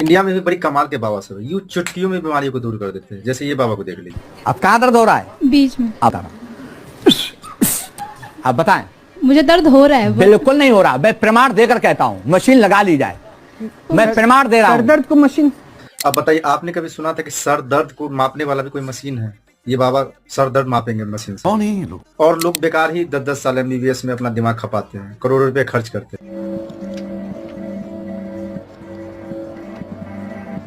India में भी बड़ी कमाल के बाबा सब यूं चुटकियों में बीमारियों को दूर कर देते हैं। जैसे ये बाबा को देख लीजिए। अब कहाँ दर्द हो रहा है? बीच में। अब बताएं। मुझे दर्द हो रहा है। बिल्कुल नहीं हो रहा। मैं प्रमाण देकर कहता हूँ, मशीन लगा ली जाए। मैं प्रमाण दे रहा हूँ। दर्द को मशीन। अब बताइए, आपने कभी सुना था कि सर दर्द को मापने वाला भी कोई मशीन है? ये बाबा सर दर्द मापेंगे मशीन से। और लोग बेकार ही 10-10 साल MBBS में अपना दिमाग खपाते हैं, करोड़ों रुपए खर्च करते हैं।